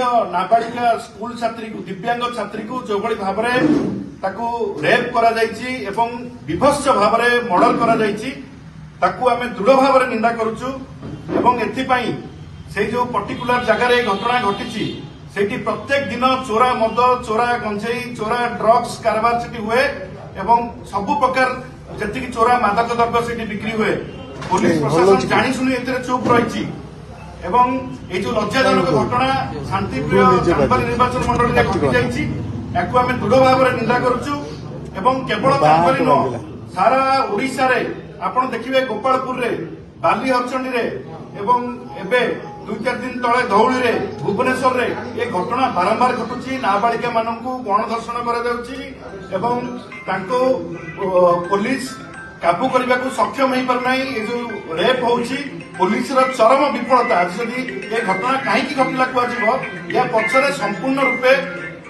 झील नाबालिका स्कूल छात्री को दिव्यांग छात्री को जो भाव रेप करा एवं विभत्स भाव मर्डर करा आम दृढ़ भाव निंदा करुचु एवं एथिपाई से जो पर्टिकुलर जगार घटना घटी सेठी प्रत्येक दिन चोरा मद चोरा गंजेई चोरा ड्रग्स कारबार से हुए एवं सबु प्रकार जी चोरा मादक द्रव्य से बिक्री हुए पुलिस प्रशासन जानी शुणी चुप रही एवं ये जो लज्जाजनक घटना शांतिप्रिय चांदबाली निर्वाचन मंडल में घटी जाइए आम दृढ़ भाव निंदा करुचु एवं केवल चांदबाली नुह सारा ओडिशा रे आपण देखिए गोपालपुर रे बाली हरचंडी रे एवं एबे 2-4 दिन तले धौली रे भुवनेश्वर रे ये घटना बारंबार घटुची नाबालिका मानकू गणधर्षण करा पुलिस काबू करने को सक्षम हो पारना ये जो रेप होची पुलिस चरम विफलता आज जदि ये घटना कहीं घटला कह या पछरे संपूर्ण रूपे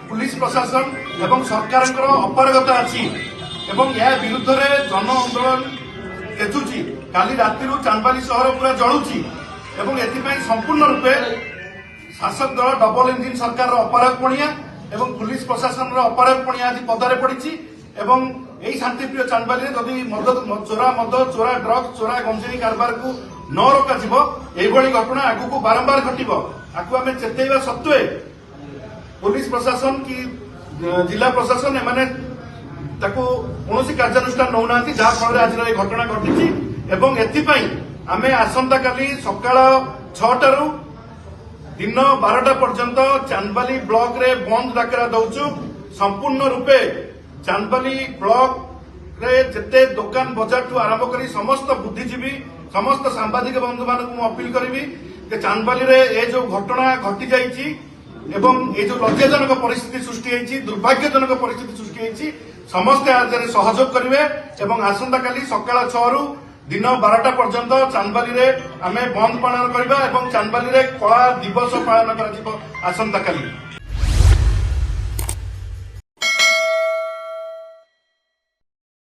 पुलिस प्रशासन एवं सरकार अपारगता अच्छी एवं या विरुद्ध में जन आंदोलन तेजुची काली राति चांदबाली सहर पूरा जलुची एवं एथिपाई संपूर्ण रूपे शासक दल डबल इंजिन सरकार अपराधपणिया एवं पुलिस प्रशासन अपराधपणिया आज पदारे पड़ी एवं यही शांतिप्रिय चांदबाली जदि चोरा मद चोरा ड्रग्स चोरा गंजेई कारबार को न रोक घटना आगू बारंबार घटव आपको आम चेतवा सत्वे पुलिस प्रशासन की जिला प्रशासन एमाने कौन कार्यानुष्ठान नौना जहाँफल आज घटना घटी एवं एथिपाई आम आसंता काली सकाळ 6 दिन 12टा पर्यंत चांदबाली ब्लॉक रे बंद डाकरा दौचु संपूर्ण रूपे चांदबाली ब्लॉक रे जेते दुकान बाजार ठू आरंभ करी समस्त बुद्धिजीवी समस्त सांबादिक बंधु मानक अपील करी चांदबाली रे ए जो घटना घटी जाइए एवं ये जो लज्जाजनक परिस्थिति सृष्टि होती दुर्भाग्यजनक परिस्थिति सृष्टि होती समस्ते आज सहयोग करेंगे एवं आसंता काली सकाळ 6 दिन 12टा पर्यंत चांदबाली रे आमे बंद पालन करबा एवं चांदबाली रे कला दिवस पालन करा आसंता काली।